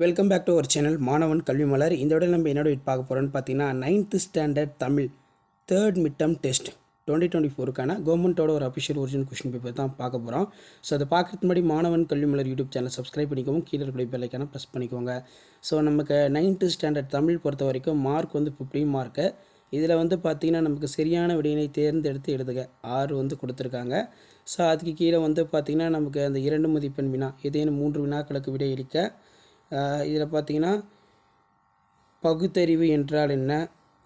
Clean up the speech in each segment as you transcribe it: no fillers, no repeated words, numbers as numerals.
Welcome back to our channel Manavan Kalvi மலர். இந்த விட நம்ம என்னோட பார்க்க போகிறோன்னு பார்த்தீங்கன்னா 9th standard Tamil third mid term test 2024க்கான கவர்மெண்ட்டோட ஒரு அஃபிஷியல் ஒரிஜினல் கொஷின் பேப்பர் தான் பார்க்க போகிறோம். ஸோ அதை பார்க்கறதுக்கு முன்னாடி மாணவன் கல்வி மலர் யூடியூப் சேனல் சப்ஸ்கிரைப் பண்ணிக்கோங்க, கீழே இருக்கிற பெல் ஐக்கானை ப்ரெஸ் பண்ணிக்கோங்க. ஸோ நமக்கு 9th ஸ்டாண்டர்ட் தமிழ் பொறுத்த வரைக்கும் மார்க் 50 மார்க்கு. இதில் பார்த்தீங்கன்னா நமக்கு சரியான விடையினை தேர்ந்தெடுத்து எழுதுக 6 கொடுத்துருக்காங்க. ஸோ அதுக்கு கீழே பார்த்தீங்கன்னா நமக்கு அந்த 2 மதிப்பெண் வினா ஏதேனும் 3 வினாக்களுக்கு விடையளிக்க. இதில் பார்த்தீங்கன்னா பகுத்தறிவு என்றால் என்ன,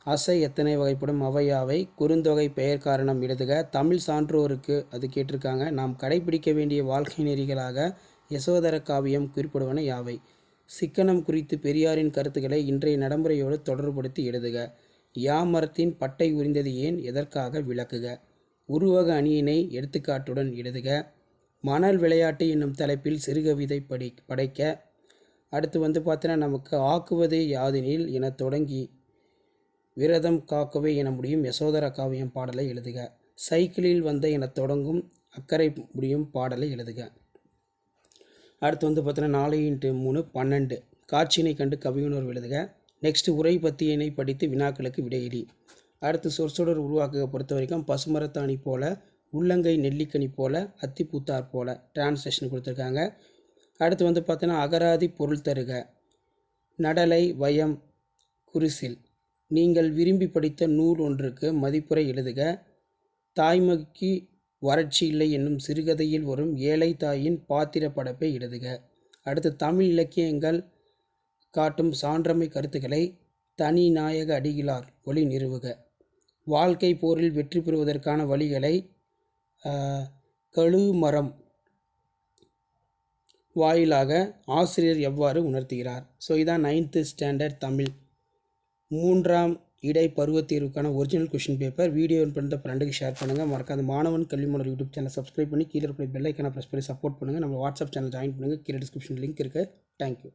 அசை எத்தனை வகைப்படும், அவையாவை, குறுந்தொகை பெயர் காரணம் எழுதுக, தமிழ் சான்றோருக்கு அது கேட்டிருக்காங்க, நாம் கடைபிடிக்க வேண்டிய வாழ்க்கை நெறிகளாக யசோதர காவியம் குறிப்பிடுவன யாவை, சிக்கனம் குறித்து பெரியாரின் கருத்துக்களை இன்றைய நடைமுறையோடு தொடர்புபடுத்தி எழுதுக, யாமரத்தின் பட்டை உரிந்தது ஏன், எதற்காக விளக்குக, உருவக அணியினை எடுத்துக்காட்டுடன் எழுதுக, மணல் விளையாட்டு என்னும் தலைப்பில் சிறுகவிதை படைக்க. அடுத்து பார்த்தீங்கன்னா நமக்கு ஆக்குவதே யாதெனில் என தொடங்கி விரதம் காக்கவே என முடியும் யசோதர காவியம் பாடலை எழுதுக, சைக்கிளில் வந்த என தொடங்கும் அக்கறை முடியும் பாடலை எழுதுக. அடுத்து பார்த்தீங்கன்னா 4x3 12 காட்சியினை கண்டு கவியுணர்வு எழுதுக. நெக்ஸ்ட் உரை பத்தியினை படித்து வினாக்களுக்கு விடையிலி. அடுத்து சொற்சொடர் உருவாக்குக பொறுத்த வரைக்கும் பசுமரத்தாணி போல, உள்ளங்கை நெல்லிக்கனி போல, அத்தி பூத்தார் போல டிரான்ஸ்லேஷன் கொடுத்துருக்காங்க. அடுத்து பார்த்தீங்கன்னா அகராதி பொருள் தருக, நடலை வயம் குரிசில், நீங்கள் விரும்பி படித்த நூல் ஒன்றுக்கு மதிப்புரை எழுதுக, தாய்மொழிக்கு வறட்சி இல்லை என்னும் சிறுகதையில் வரும் ஏழை தாயின் பாத்திர படைப்பை எழுதுக. அடுத்து தமிழ் இலக்கியங்கள் காட்டும் சான்றமை கருத்துக்களை தனி நாயக அடிகளார் ஒளி நிறுவுக, வாழ்க்கை போரில் வெற்றி பெறுவதற்கான வழிகளை கழுமரம் வாயிலாக ஆசிரியர் எவ்வாறு உணர்த்துகிறார். ஸோ இதான் 9th ஸ்டாண்டர்ட் தமிழ் 3ஆம் இடை பருவத் தேர்வுக்கான ஒரிஜினல் கொஷின் பேப்பர். வீடியோ பண்ணுற ஃப்ரெண்டுக்கு ஷேர் பண்ணுங்கள். மறக்காத மாணவன் கல்வி மலர் யூடியூப் சேனல் சப்ஸ்கிரைப் பண்ணி கீழே இருக்கிற பெல் ஐக்கானை ப்ரெஸ் பண்ணி சப்போர்ட் பண்ணுங்கள். நம்ம வாட்ஸ்அப் சேனல் ஜாயின் பண்ணுங்கள். கீழே டிஸ்கிரிப்ஷன் லிங்க் இருக்குது. தேங்க்யூ.